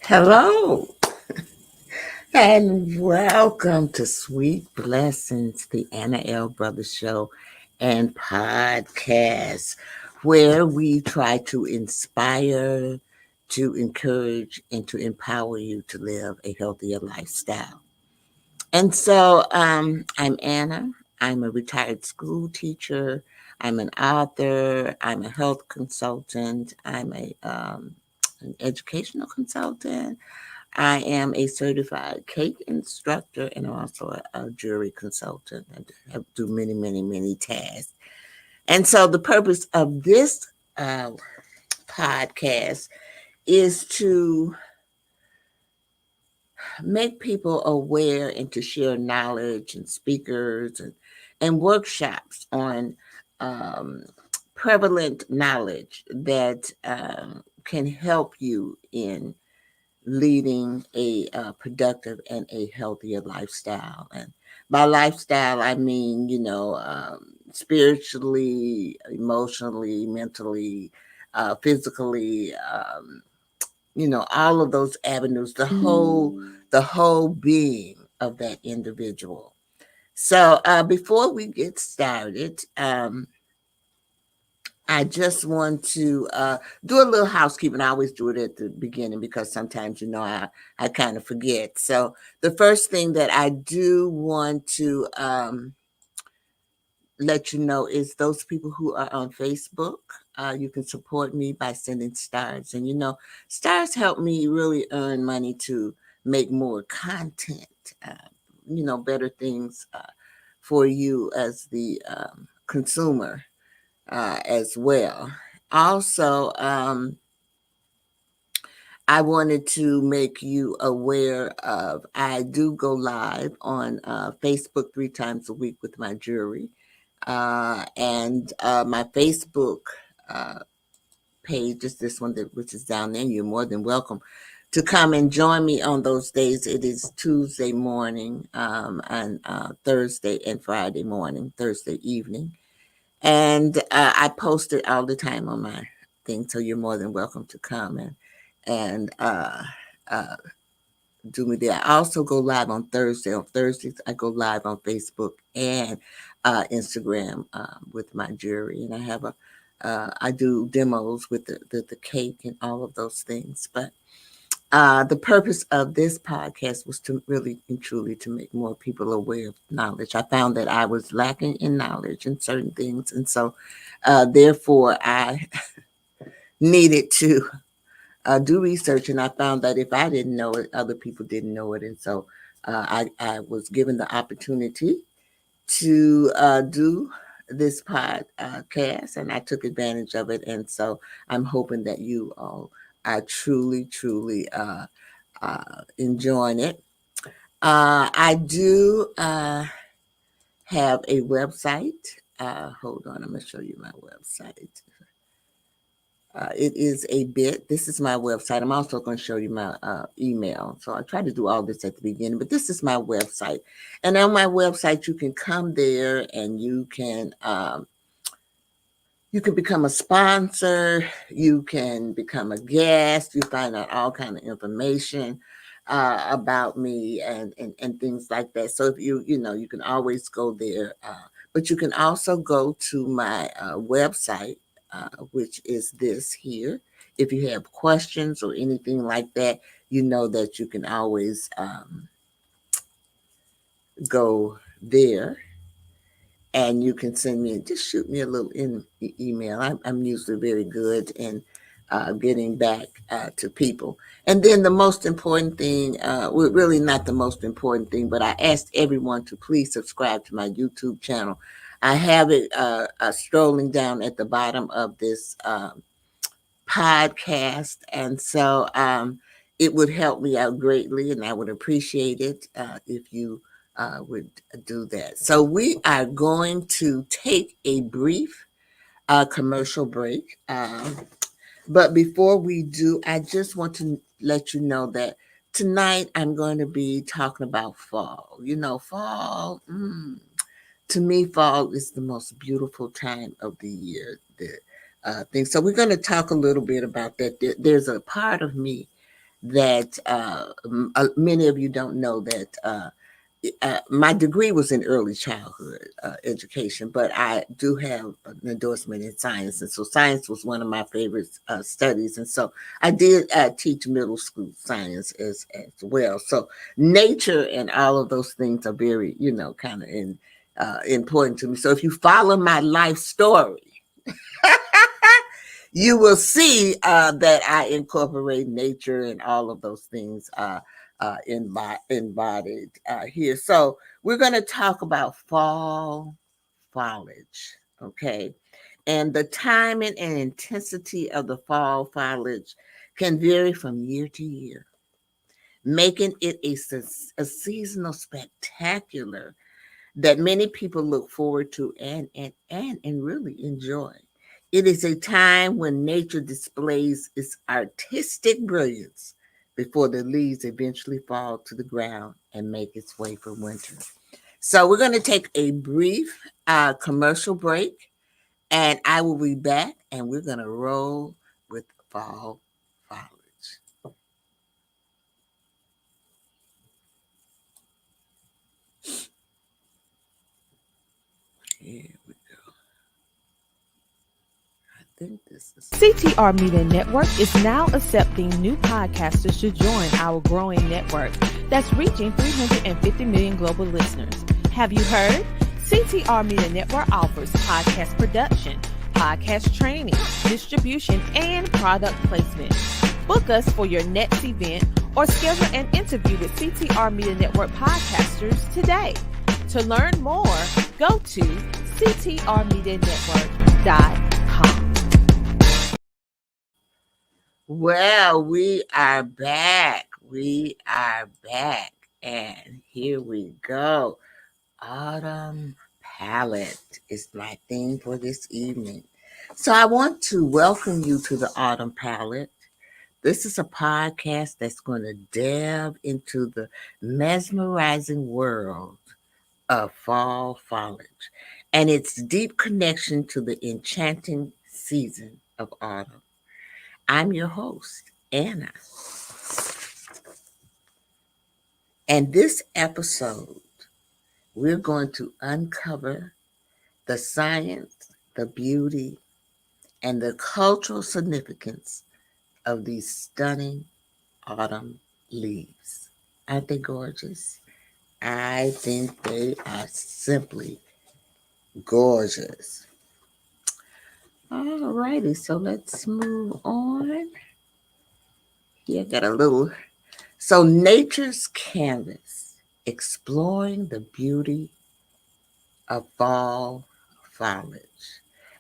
Hello and welcome to Sweet Blessings, the Anna L. Brothers Show and podcast, where we try to inspire, to encourage, and to empower you to live a healthier lifestyle. And so I'm Anna. I'm a retired school teacher. I'm an author. I'm a health consultant. I'm an educational consultant. I am a certified cake instructor and also a jewelry consultant. I do many, many, many tasks. And so the purpose of this uh, podcast is to make people aware and to share knowledge and speakers and workshops on um, prevalent knowledge that can help you in leading a productive and a healthier lifestyle. And by lifestyle, I mean, spiritually, emotionally, mentally, physically, all of those avenues, the whole being of that individual. So before we get started, I just want to do a little housekeeping. I always do it at the beginning because sometimes, I kind of forget. So the first thing that I do want to let you know is those people who are on Facebook. You can support me by sending stars. And, stars help me really earn money to make more content, better things for you as the consumer as well. Also, I wanted to make you aware of I do go live on Facebook 3 times a week with my jewelry. And my Facebook uh, page is this one which is down there. You're more than welcome to come and join me on those days. It is Tuesday morning and Thursday and Friday morning, Thursday evening. And I post it all the time on my thing, so you're more than welcome to come and uh, do me there. I also go live on Thursday. On Thursdays, I go live on Facebook and Instagram with my jewelry, and I do demos with the cake and all of those things. But the purpose of this podcast was to really and truly to make more people aware of knowledge. I found that I was lacking in knowledge in certain things, and so therefore I needed to do research. And I found that if I didn't know it, other people didn't know it, and so I was given the opportunity to do this podcast, and I took advantage of it. And so I'm hoping that you all are truly, truly enjoying it. I do have a website. Hold on, I'm going to show you my website. It is a bit. This is my website. I'm also going to show you my email. So I try to do all this at the beginning, but this is my website. And on my website, you can come there and you can become a sponsor. You can become a guest. You find out all kind of information about me and things like that. So if you can always go there. But you can also go to my website, which is this here. If you have questions or anything like that, you know that you can always go there and you can send me, just shoot me a little email. I'm usually very good in getting back to people. And then the most important thing, well, really not the most important thing, but I asked everyone to please subscribe to my YouTube channel. I have it strolling down at the bottom of this podcast. And so it would help me out greatly, and I would appreciate it if you would do that. So we are going to take a brief commercial break. But before we do, I just want to let you know that tonight I'm going to be talking about fall. Fall. To me, fall is the most beautiful time of the year. The thing. So we're going to talk a little bit about that. There's a part of me that many of you don't know that my degree was in early childhood education, but I do have an endorsement in science. And so science was one of my favorite studies. And so I did teach middle school science as well. So nature and all of those things are very, kind of important to me. So if you follow my life story, you will see that I incorporate nature and all of those things embodied here. So we're going to talk about fall foliage, okay? And the timing and intensity of the fall foliage can vary from year to year, making it a seasonal spectacular that many people look forward to and really enjoy. It is a time when nature displays its artistic brilliance before the leaves eventually fall to the ground and make its way for winter. So we're going to take a brief commercial break, and I will be back, and we're going to roll with fall foliage. Here we go. I think this is CTR Media Network is now accepting new podcasters to join our growing network that's reaching 350 million global listeners. Have you heard? CTR Media Network offers podcast production, podcast training, distribution, and product placement. Book us for your next event or schedule an interview with CTR Media Network podcasters today. To learn more, go to ctrmedianetwork.com. Well, we are back. We are back. And here we go. Autumn palette is my theme for this evening. So I want to welcome you to the Autumn Palette. This is a podcast that's going to delve into the mesmerizing world of fall foliage and its deep connection to the enchanting season of autumn. I'm your host, Anna. And this episode, we're going to uncover the science, the beauty, and the cultural significance of these stunning autumn leaves. Aren't they gorgeous? I think they are simply gorgeous. All righty, so let's move on. Here, got a little. So, nature's canvas, exploring the beauty of fall foliage.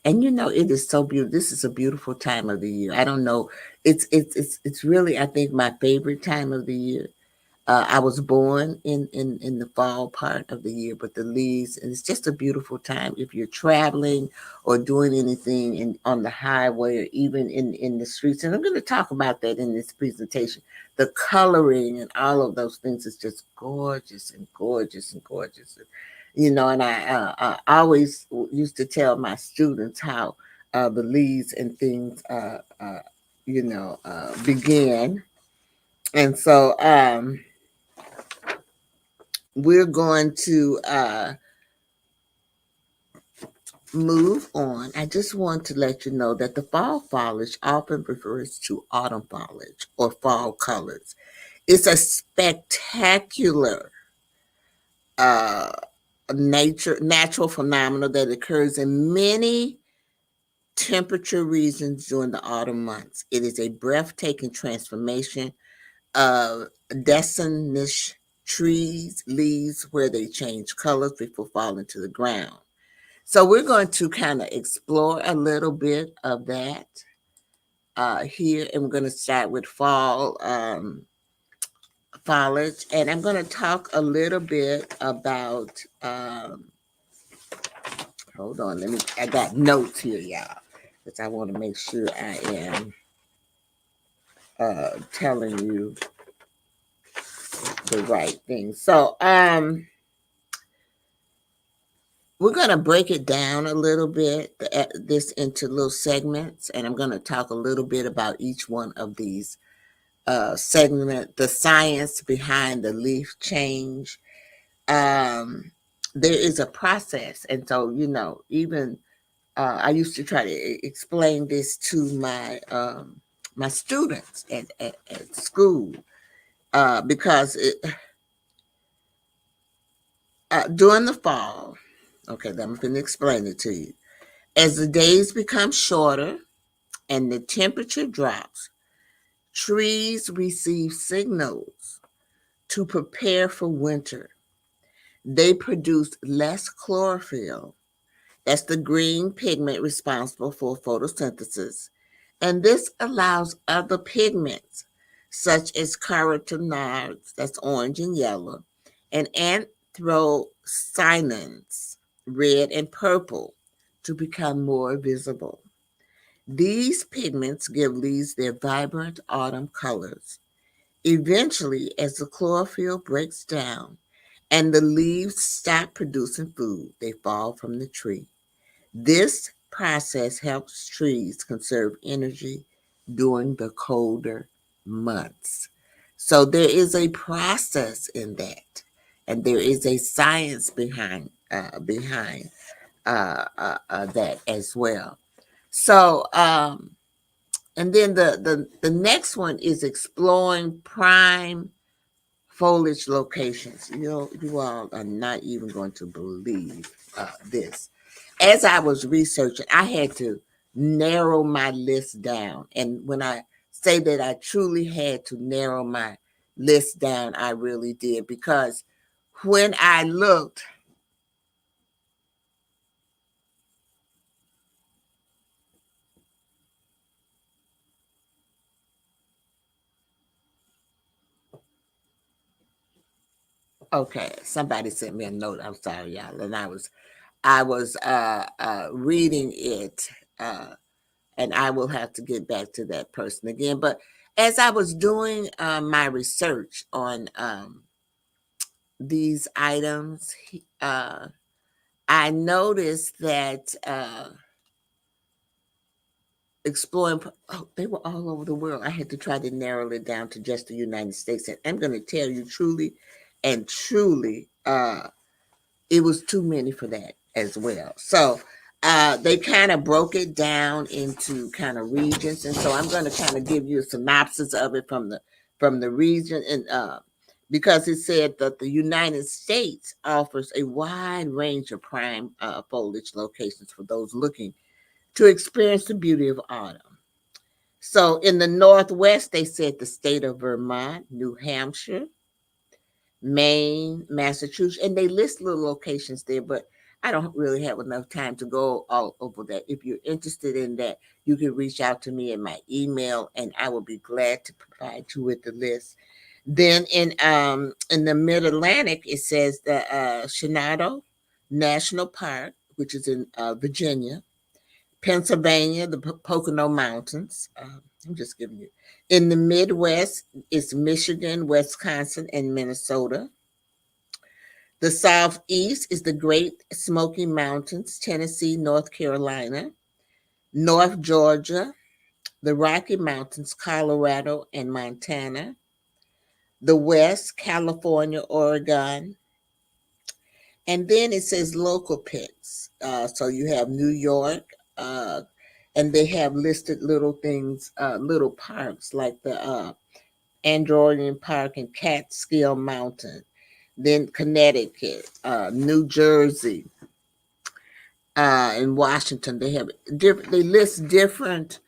And it is so beautiful. This is a beautiful time of the year. I don't know. It's really, I think, my favorite time of the year. I was born in the fall part of the year, but the leaves, and it's just a beautiful time. If you're traveling or doing anything on the highway or even in the streets, and I'm going to talk about that in this presentation, the coloring and all of those things is just gorgeous and gorgeous and gorgeous. And I always used to tell my students how the leaves and things, began. And so, we're going to move on. I just want to let you know that the fall foliage often refers to autumn foliage or fall colors. It's a spectacular uh, natural phenomenon that occurs in many temperature regions during the autumn months. It is a breathtaking transformation of deciduous trees, leaves, where they change colors before falling to the ground. So we're going to kind of explore a little bit of that here, and we're going to start with fall foliage, and I'm going to talk a little bit about. Hold on, I got notes here, y'all, because I want to make sure I am telling you the right thing. So, we're going to break it down a little bit, this into little segments, and I'm going to talk a little bit about each one of these segment, the science behind the leaf change. There is a process, and so even I used to try to explain this to my students at school, because during the fall, okay, I'm going to explain it to you. As the days become shorter and the temperature drops, trees receive signals to prepare for winter. They produce less chlorophyll. That's the green pigment responsible for photosynthesis. And this allows other pigments, such as carotenoids, that's orange and yellow, and anthocyanins, red and purple, to become more visible. These pigments give leaves their vibrant autumn colors. Eventually, as the chlorophyll breaks down and the leaves stop producing food, they fall from the tree. This process helps trees conserve energy during the colder months. So there is a process in that, and there is a science behind that as well. So, and then the next one is exploring prime foliage locations. You all are not even going to believe this. As I was researching, I had to narrow my list down. And when I say that I truly had to narrow my list down, I really did. Because when I looked, okay, somebody sent me a note. I'm sorry, y'all. And I was reading it, and I will have to get back to that person again. But as I was doing my research on these items, I noticed that exploring, oh, they were all over the world. I had to try to narrow it down to just the United States. And I'm going to tell you truly and truly, it was too many for that as well. So they kind of broke it down into kind of regions, and so I'm going to kind of give you a synopsis of it from the region, and because it said that the United States offers a wide range of prime foliage locations for those looking to experience the beauty of autumn. So in the Northwest, they said the state of Vermont, New Hampshire, Maine, Massachusetts, and they list little locations there, but I don't really have enough time to go all over that. If you're interested in that, you can reach out to me in my email, and I will be glad to provide you with the list. Then in the Mid Atlantic, it says the Shenandoah National Park, which is in Virginia, Pennsylvania, the Pocono Mountains. I'm just giving you. In the Midwest, it's Michigan, Wisconsin, and Minnesota. The Southeast is the Great Smoky Mountains, Tennessee, North Carolina, North Georgia, the Rocky Mountains, Colorado, and Montana. The West, California, Oregon. And then it says local picks. So you have New York, and they have listed little things, little parks like the Andronian Park and Catskill Mountain. Then Connecticut, New Jersey, in Washington. They have different. They list different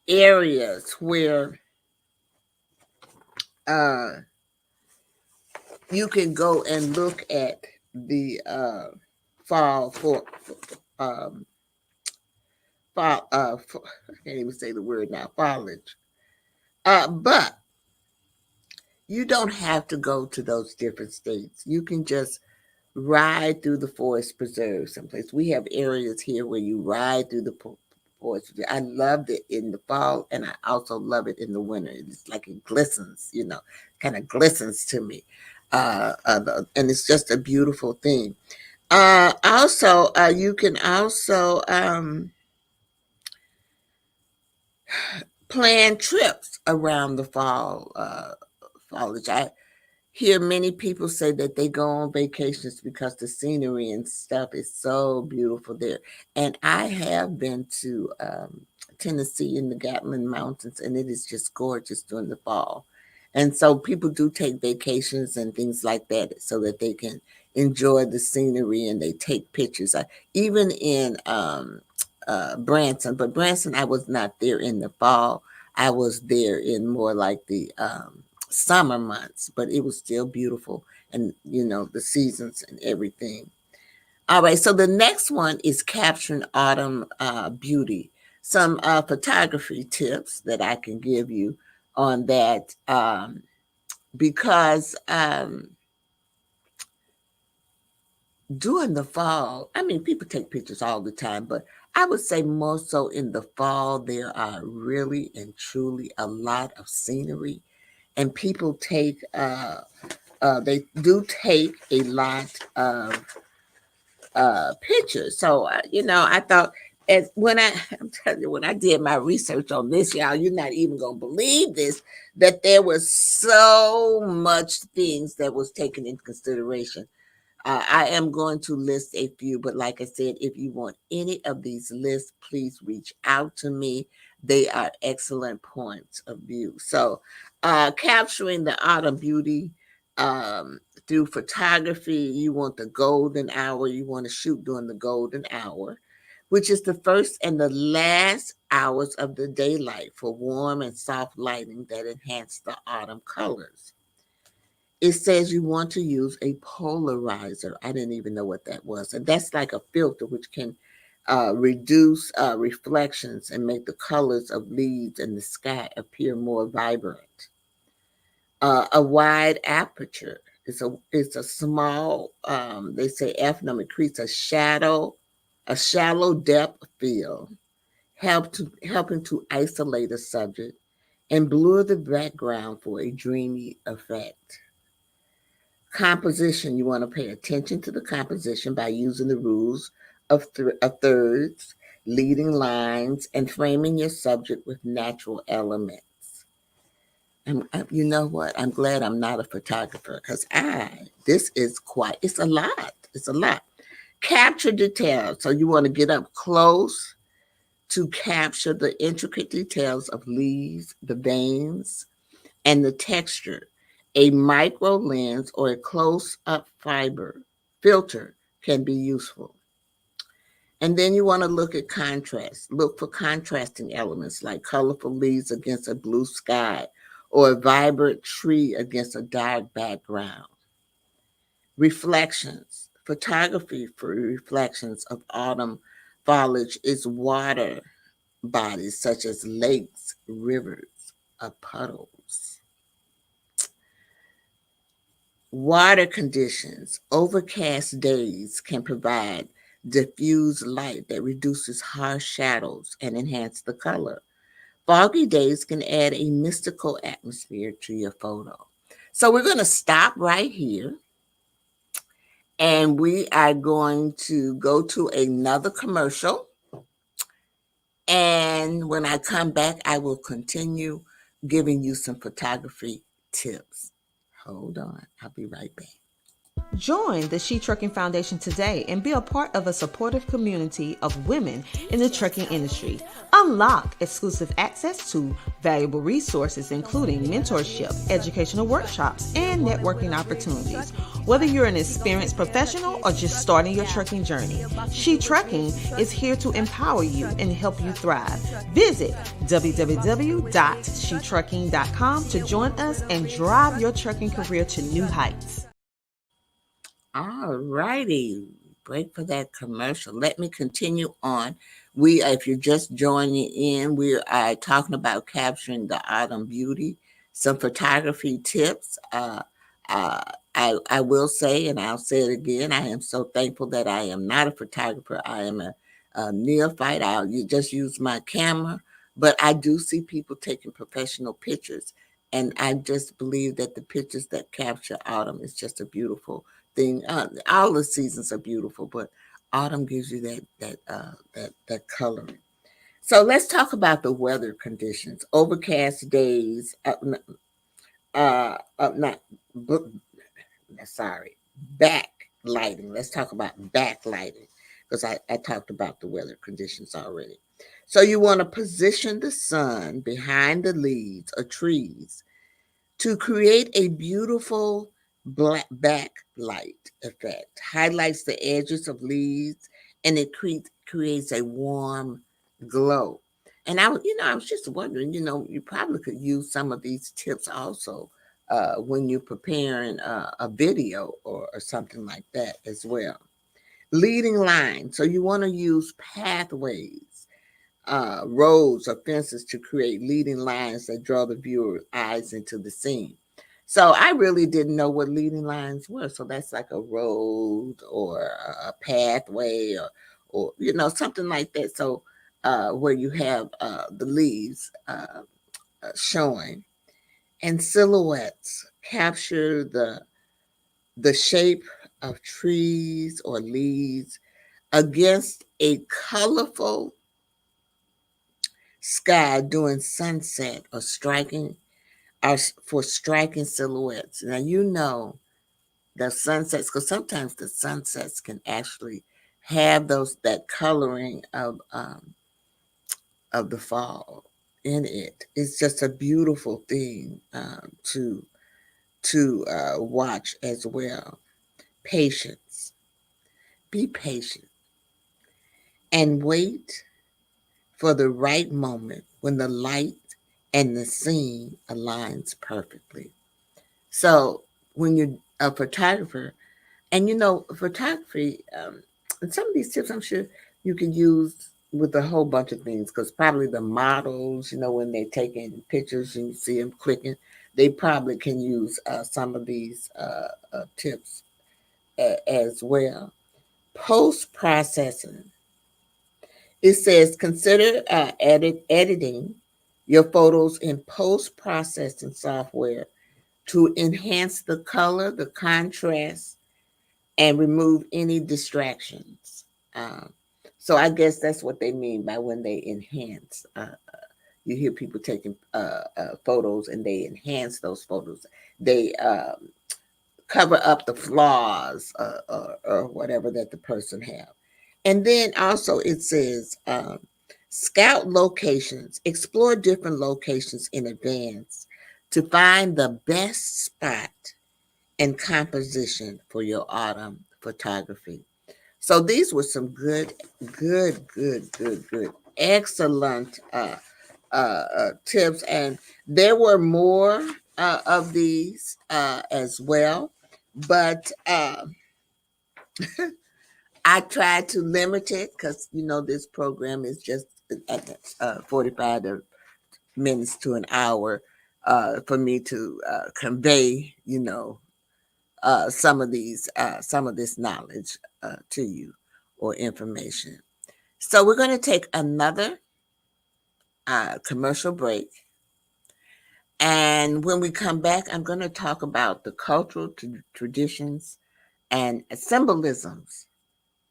areas where uh, you can go and look at the fall for um, I can't even say the word now, foliage. But you don't have to go to those different states. You can just ride through the forest preserve someplace. We have areas here where you ride through the forest. I loved it in the fall, and I also love it in the winter. It's like it glistens, kind of glistens to me. And it's just a beautiful thing. Also, you can also plan trips around the foliage. I hear many people say that they go on vacations because the scenery and stuff is so beautiful there. And I have been to Tennessee in the Gatlin Mountains, and it is just gorgeous during the fall. And so people do take vacations and things like that so that they can enjoy the scenery and they take pictures. Even in Branson, but Branson, I was not there in the fall. I was there in more like the summer months, but it was still beautiful, and the seasons and everything. All right, so the next one is capturing autumn beauty. Some photography tips that I can give you on that, because during the fall, I mean, people take pictures all the time, but I would say more so in the fall, there are really and truly a lot of scenery, and people they do take a lot of pictures. So, I thought, as when I'm telling you, when I did my research on this, y'all, you're not even gonna believe this, that there was so much things that was taken into consideration. I am going to list a few, but like I said, if you want any of these lists, please reach out to me. They are excellent points of view. So, capturing the autumn beauty um, through photography, you want the golden hour. You want to shoot during the golden hour, which is the first and the last hours of the daylight for warm and soft lighting that enhance the autumn colors. It says you want to use a polarizer. I didn't even know what that was. And that's like a filter which can reduce reflections and make the colors of leaves in the sky appear more vibrant. A wide aperture is a small, they say F number creates a shallow depth field, helping to isolate a subject and blur the background for a dreamy effect. Composition, you want to pay attention to the composition by using the rules of thirds, leading lines, and framing your subject with natural elements. You know what? I'm glad I'm not a photographer, because this is it's a lot. It's a lot. Capture details. So you want to get up close to capture the intricate details of leaves, the veins, and the texture. A micro lens or a close up fiber filter can be useful. And then you want to look at contrast. Look for contrasting elements like colorful leaves against a blue sky or a vibrant tree against a dark background. Reflections. Photography for reflections of autumn foliage is water bodies such as lakes, rivers, or puddles. Water conditions, overcast days can provide diffuse light that reduces harsh shadows and enhance the color. Foggy days can add a mystical atmosphere to your photo. So we're going to stop right here, and we are going to go to another commercial. And when I come back, I will continue giving you some photography tips. Hold on, I'll be right back. Join the She Trucking Foundation today and be a part of a supportive community of women in the trucking industry. Unlock exclusive access to valuable resources, including mentorship, educational workshops, and networking opportunities. Whether you're an experienced professional or just starting your trucking journey, She Trucking is here to empower you and help you thrive. Visit www.shetrucking.com to join us and drive your trucking career to new heights. All righty. Break for that commercial. Let me continue on. If you're just joining in, we are talking about capturing the autumn beauty, some photography tips. Uh, I will say, and I'll say it again, I am so thankful that I am not a photographer. I am a neophyte. Just use my camera, but I do see people taking professional pictures. And I just believe that the pictures that capture autumn is just a beautiful thing. All the seasons are beautiful, but autumn gives you that color. So let's talk about the weather conditions. Overcast days, not, sorry, backlighting. Let's talk about backlighting because I talked about the weather conditions already. So you want to position the sun behind the leaves or trees to create a beautiful black backlight effect. Highlights the edges of leaves and it creates a warm glow. And I was just wondering, you probably could use some of these tips also when you're preparing a video or something like that as well. Leading lines. So you want to use pathways, roads or fences to create leading lines that draw the viewer's eyes into the scene. So I really didn't know what leading lines were. So that's like a road or a pathway or something like that. So where you have the leaves showing and silhouettes capture the shape of trees or leaves against a colorful sky during sunset or for striking silhouettes. Now the sunsets, because sometimes the sunsets can actually have that coloring of the fall in it. It's just a beautiful thing to watch as well. Patience. Be patient and wait for the right moment when the light and the scene aligns perfectly. So when you're a photographer, and photography, and some of these tips I'm sure you can use with a whole bunch of things because probably the models, when they're taking pictures and you see them clicking, they probably can use some of these tips as well. Post processing. It says consider editing your photos in post processing software to enhance the color, the contrast, and remove any distractions. So I guess that's what they mean by when they enhance. You hear people taking photos and they enhance those photos. They cover up the flaws or whatever that the person have. And then also it says scout locations, explore different locations in advance to find the best spot and composition for your autumn photography. So these were some good, excellent tips, and there were more of these as well, but I tried to limit it because this program is just 45 minutes to an hour for me to convey, some of this knowledge to you or information. So we're going to take another commercial break. And when we come back, I'm going to talk about the cultural traditions and symbolisms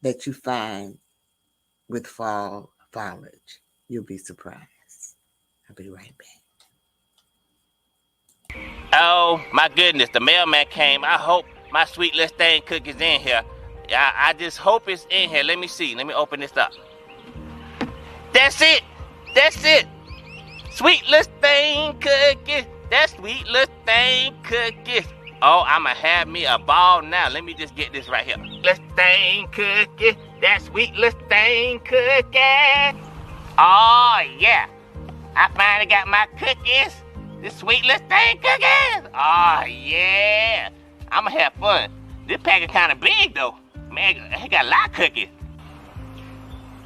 that you find with fall foliage. You'll be surprised. I'll be right back. Oh my goodness, the mailman came. I hope my sweet little thing cookie's in here. I just hope it's in here. Let me see. Let me open this up. That's it. That's it. Sweet little thing cookie. That sweet little thing cookie. Oh, I'ma have me a ball now. Let me just get this right here. Little thing cookie. That sweet little thing cookie. Oh yeah. I finally got my cookies. This sweet little thing cookies. Oh yeah. I'ma have fun. This package kinda big though. Man, it got a lot of cookies.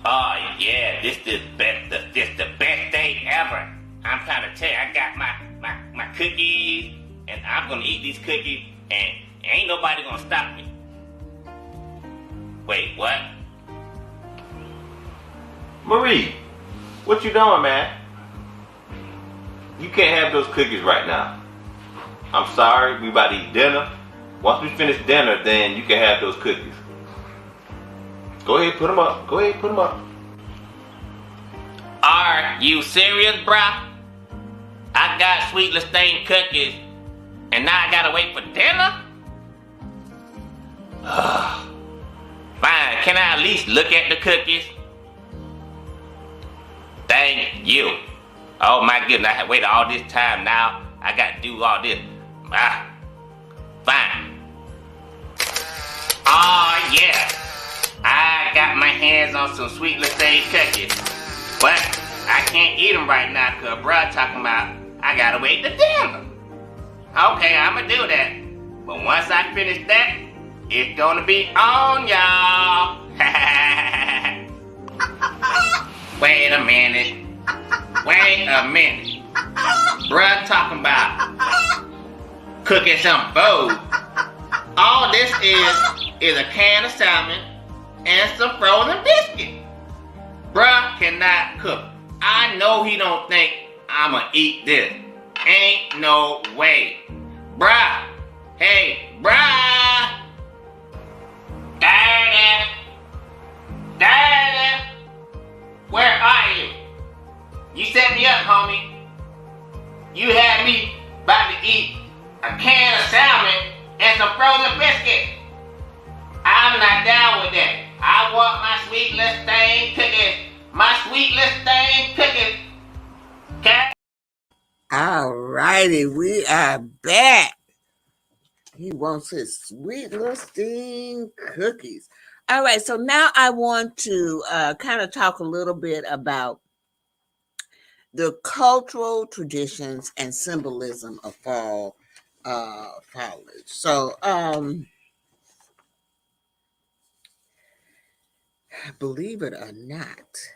Oh yeah, this the best day ever. I'm trying to tell you, I got my cookies, and I'm gonna eat these cookies, and ain't nobody gonna stop me. Wait, what? Marie, what you doing, man? You can't have those cookies right now. I'm sorry, we about to eat dinner. Once we finish dinner, then you can have those cookies. Go ahead, put them up. Go ahead, put them up. Are you serious, bruh? I got sweet Lestane cookies, and now I gotta wait for dinner? Fine, can I at least look at the cookies? Thank you. Oh my goodness, I have waited all this time now. I gotta do all this. Fine. Oh yeah. I got my hands on some sweet Lestane cookies. But I can't eat them right now because bruh talking about I gotta wait to dinner. Okay, I'ma do that. But once I finish that, it's gonna be on, y'all. Wait a minute. Bruh talking about cooking some food. All this is a can of salmon and some frozen biscuit. Bruh cannot cook. I know he don't think I'ma eat this. Ain't no way. Bruh. Hey, bruh. Daddy. Where are you? You set me up, homie. You had me about to eat a can of salmon and some frozen biscuit. I'm not down with that. I want my sweet Lestane cookies. My sweet Lestane cookies. Okay? All righty, we are back. He wants his sweet Lestane cookies. All right, so now I want to kind of talk a little bit about the cultural traditions and symbolism of fall foliage. So, believe it or not,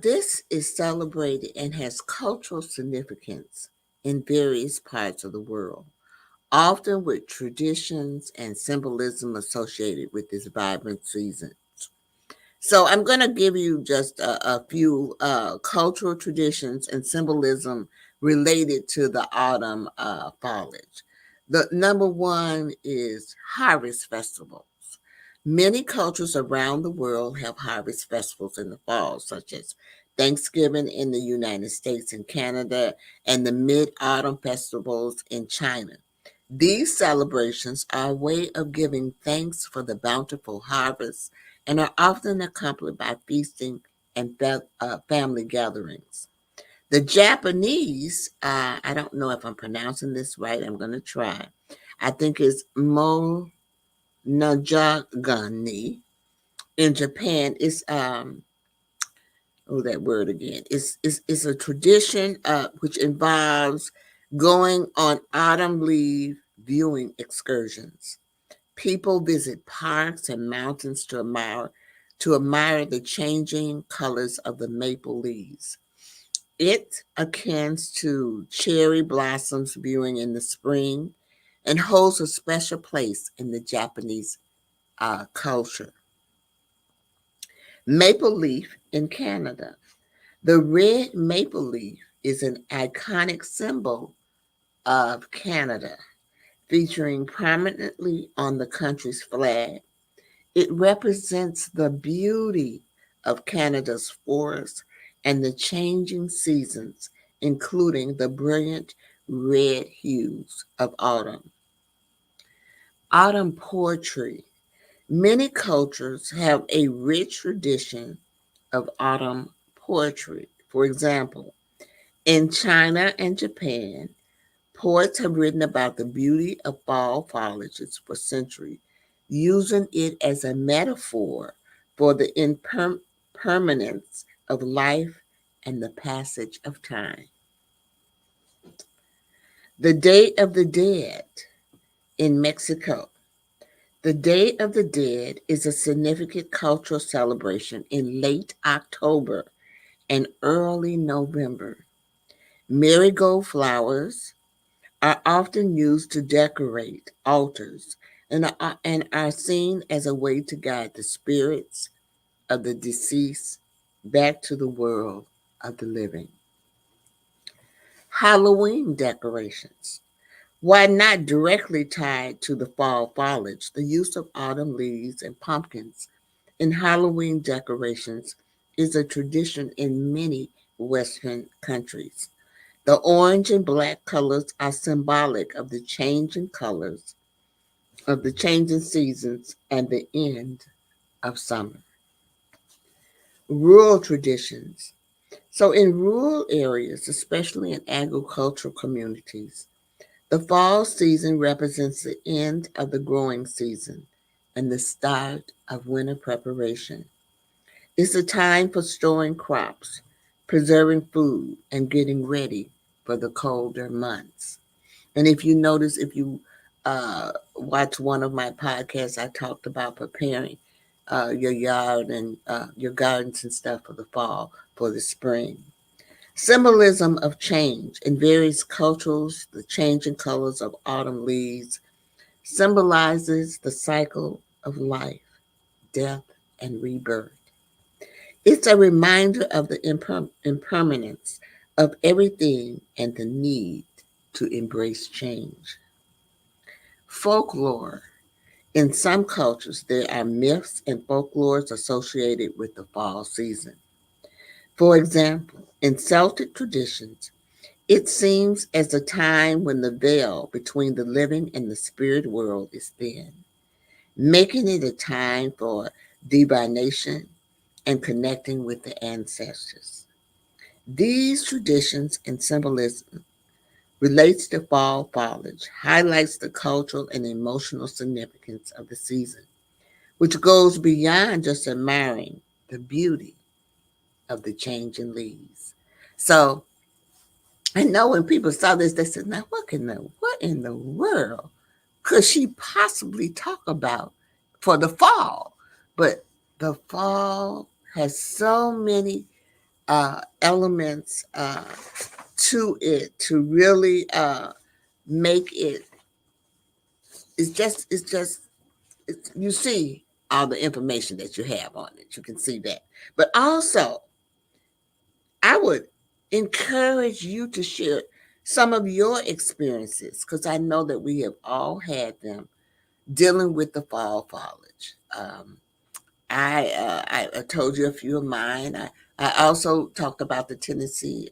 this is celebrated and has cultural significance in various parts of the world, often with traditions and symbolism associated with this vibrant season. So I'm going to give you just a few cultural traditions and symbolism related to the autumn foliage. The number one is harvest festivals. Many cultures around the world have harvest festivals in the fall, such as Thanksgiving in the United States and Canada, and the Mid-Autumn festivals in China. These celebrations are a way of giving thanks for the bountiful harvest and are often accompanied by feasting and family gatherings. The Japanese, I don't know if I'm pronouncing this right, I'm going to try. I think it's Monagani. In Japan, it's that word again. It's a tradition which involves going on autumn leaf viewing excursions. People visit parks and mountains to admire the changing colors of the maple leaves. It akins to cherry blossoms viewing in the spring and holds a special place in the Japanese culture. Maple leaf in Canada. The red maple leaf is an iconic symbol of Canada, featuring prominently on the country's flag. It represents the beauty of Canada's forests and the changing seasons, including the brilliant red hues of autumn. Autumn poetry. Many cultures have a rich tradition of autumn poetry. For example, in China and Japan, poets have written about the beauty of fall foliages for centuries, using it as a metaphor for the impermanence of life and the passage of time. The Day of the Dead in Mexico. The Day of the Dead is a significant cultural celebration in late October and early November. Marigold flowers are often used to decorate altars and are seen as a way to guide the spirits of the deceased back to the world of the living. Halloween decorations. While not directly tied to the fall foliage, the use of autumn leaves and pumpkins in Halloween decorations is a tradition in many Western countries. The orange and black colors are symbolic of the changing colors, of the changing seasons, and the end of summer. Rural traditions. So, in rural areas, especially in agricultural communities, the fall season represents the end of the growing season and the start of winter preparation. It's a time for storing crops, preserving food, and getting ready for the colder months. And if you notice, if you watch one of my podcasts, I talked about preparing your yard and your gardens and stuff for the fall, for the spring. Symbolism of change. In various cultures, the changing colors of autumn leaves symbolizes the cycle of life, death, and rebirth. It's a reminder of the impermanence of everything and the need to embrace change. Folklore. In some cultures, there are myths and folklores associated with the fall season. For example, in Celtic traditions, it seems as a time when the veil between the living and the spirit world is thin, making it a time for divination and connecting with the ancestors. These traditions and symbolism relates to fall foliage, highlights the cultural and emotional significance of the season, which goes beyond just admiring the beauty of the changing leaves. So I know when people saw this, they said, "Now what in the world could she possibly talk about for the fall?" But the fall has so many elements to it to really make it. You see all the information that you have on it. You can see that, but also I would encourage you to share some of your experiences because I know that we have all had them dealing with the fall foliage. I told you a few of mine. I also talked about the Tennessee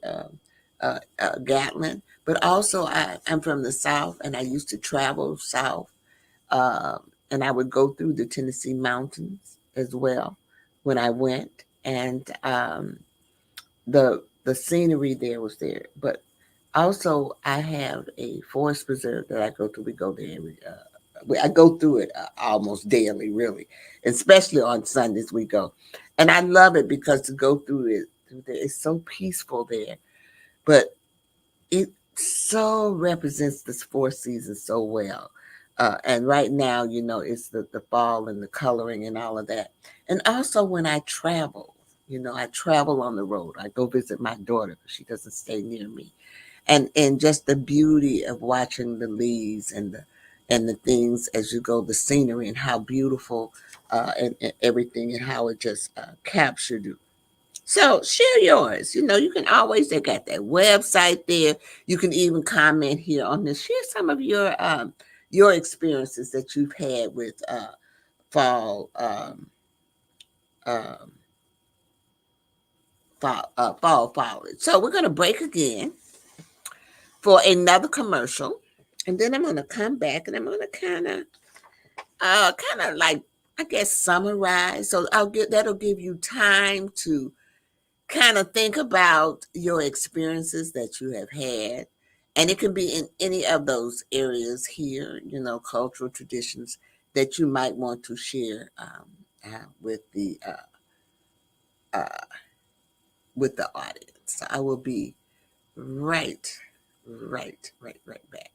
Gatlin, but also I'm from the South and I used to travel south, and I would go through the Tennessee mountains as well when I went, and the scenery there was there. But also I have a forest preserve that I go to. We go there every. I go through it almost daily, really, especially on Sundays we go, and I love it because to go through it, it's so peaceful there. But it so represents this four seasons so well. And right now, it's the fall and the coloring and all of that. And also when I travel, I travel on the road. I go visit my daughter because she doesn't stay near me. And just the beauty of watching the leaves and the things as you go, the scenery and how beautiful and everything and how it just captured you. So share yours. You can always, they got that website there. You can even comment here on this. Share some of your experiences that you've had with fall um, fall foliage. So we're going to break again for another commercial, and then I'm going to come back and I'm going to kind of like, I guess, summarize. So that'll give you time to kind of think about your experiences that you have had. And it can be in any of those areas here, cultural traditions that you might want to share with uh, the audience. So I will be right back.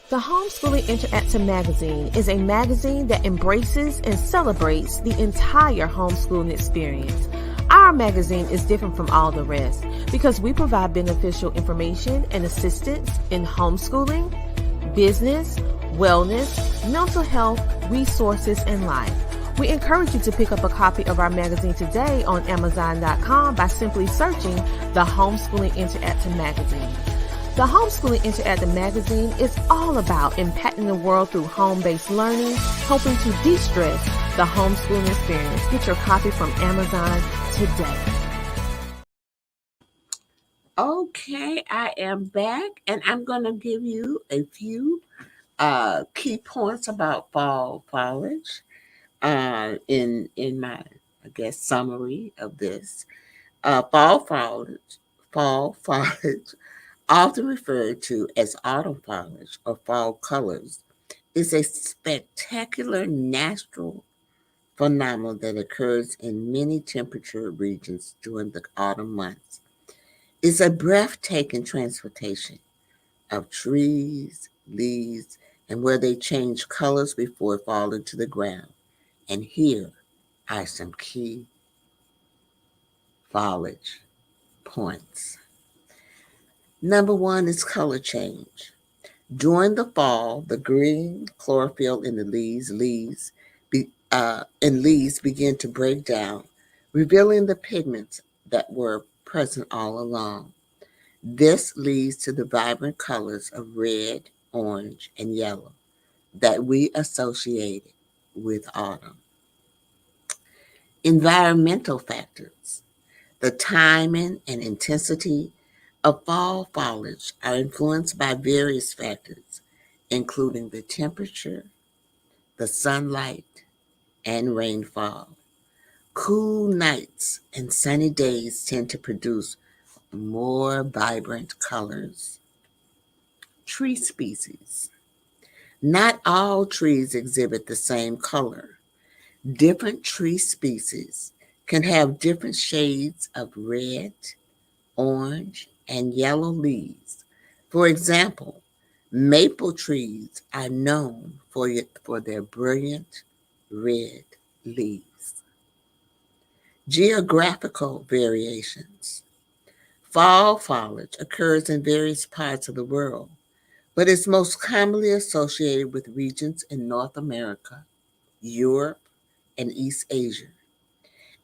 The Homeschooling Interactive Magazine is a magazine that embraces and celebrates the entire homeschooling experience. Our magazine is different from all the rest because we provide beneficial information and assistance in homeschooling, business, wellness, mental health, resources, and life. We encourage you to pick up a copy of our magazine today on Amazon.com by simply searching the Homeschooling Interactive Magazine. The Homeschooling Interactive Magazine is all about impacting the world through home-based learning, helping to de-stress, the homeschooling experience. Get your copy from Amazon today. Okay, I am back, and I'm going to give you a few key points about fall foliage in my, I guess, summary of this. Fall foliage, often referred to as autumn foliage or fall colors, is a spectacular natural phenomenon that occurs in many temperature regions during the autumn months. It's a breathtaking transportation of trees, leaves, and where they change colors before falling to the ground. And here are some key foliage points. Number one is color change. During the fall, the green chlorophyll in the leaves begin to break down, revealing the pigments that were present all along. This leads to the vibrant colors of red, orange, and yellow that we associate with autumn. Environmental factors. The timing and intensity of fall foliage are influenced by various factors, including the temperature, the sunlight, and rainfall. Cool nights and sunny days tend to produce more vibrant colors. Tree species. Not all trees exhibit the same color. Different tree species can have different shades of red, orange, and yellow leaves. For example, maple trees are known for their brilliant red leaves. Geographical variations. Fall foliage occurs in various parts of the world, but is most commonly associated with regions in North America, Europe, and East Asia.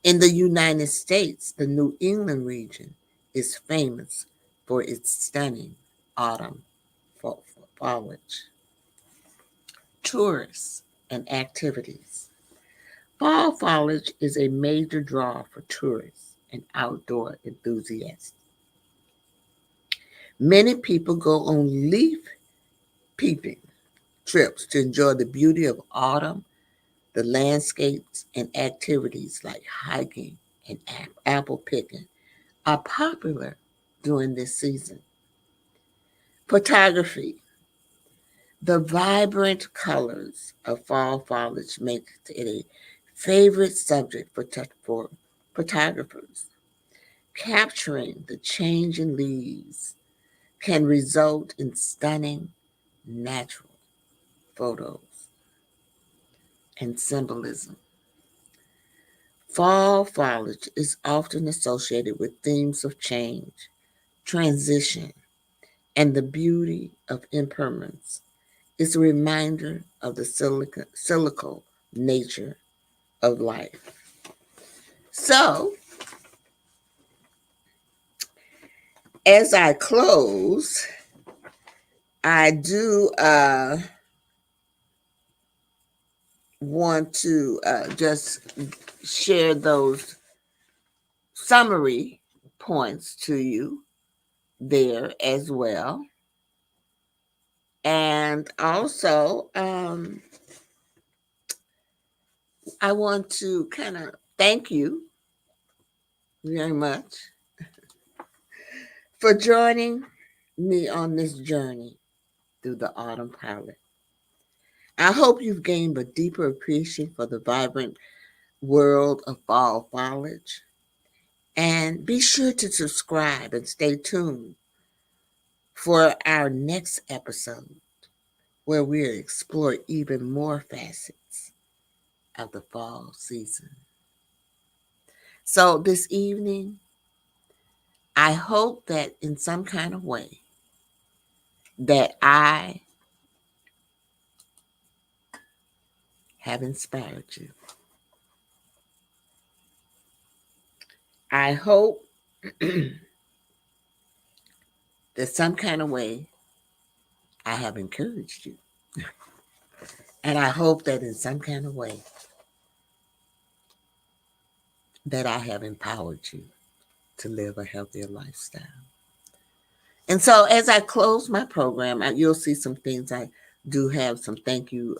In the United States, the New England region is famous for its stunning autumn foliage. Tourists and activities. Fall foliage is a major draw for tourists and outdoor enthusiasts. Many people go on leaf peeping trips to enjoy the beauty of autumn. The landscapes and activities like hiking and apple picking are popular during this season. Photography. The vibrant colors of fall foliage make it a favorite subject for photographers. Capturing the changing leaves can result in stunning natural photos and symbolism. Fall foliage is often associated with themes of change, transition, and the beauty of impermanence. It's a reminder of the cyclical nature of life. So, as I close, I do want to just share those summary points to you there as well. And also, I want to kind of thank you very much for joining me on this journey through the autumn palette. I hope you've gained a deeper appreciation for the vibrant world of fall foliage. And be sure to subscribe and stay tuned for our next episode where we'll explore even more facets of the fall season. So this evening, I hope that in some kind of way that I have inspired you. I hope that some kind of way I have encouraged you. And I hope that in some kind of way that I have empowered you to live a healthier lifestyle. And so as I close my program, you'll see some things. I do have some thank you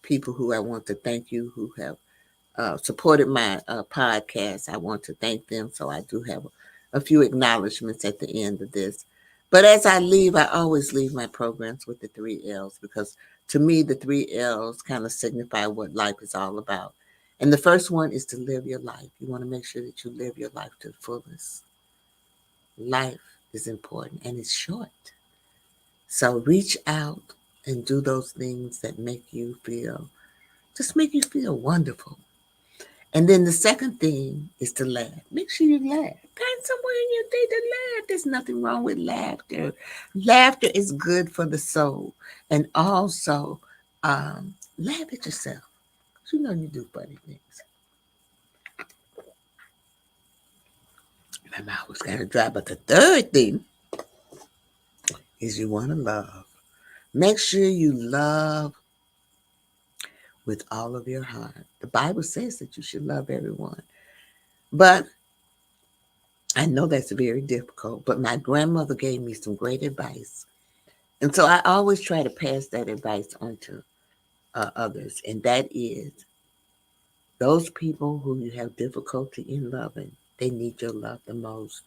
people who I want to thank you who have supported my podcast. I want to thank them. So I do have a few acknowledgments at the end of this. But as I leave, I always leave my programs with the 3 L's because to me, the 3 L's kind of signify what life is all about. And the first one is to live your life. You want to make sure that you live your life to the fullest. Life is important and it's short. So reach out and do those things that make you feel, just make you feel wonderful. And then the second thing is to laugh. Make sure you laugh. Find somewhere in your day to laugh. There's nothing wrong with laughter. Laughter is good for the soul. And also, laugh at yourself. 'Cause you know you do funny things. My mouth was kind of dry. But the third thing is you want to love. Make sure you love with all of your heart. The Bible says that you should love everyone. But I know that's very difficult, but my grandmother gave me some great advice. And so I always try to pass that advice on to others. And that is those people who you have difficulty in loving, they need your love the most.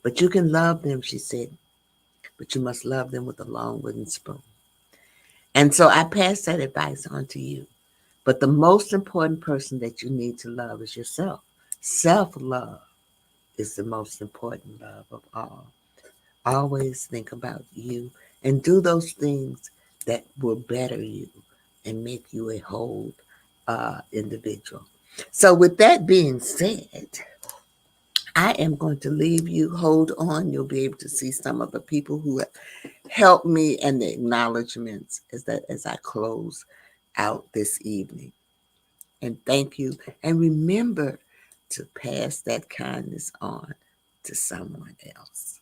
But you can love them, she said, but you must love them with a long wooden spoon. And so I pass that advice on to you. But the most important person that you need to love is yourself. Self-love is the most important love of all. Always think about you and do those things that will better you and make you a whole individual. So, with that being said, I am going to leave you. Hold on. You'll be able to see some of the people who have helped me and the acknowledgments as I close out this evening. And thank you. And remember to pass that kindness on to someone else.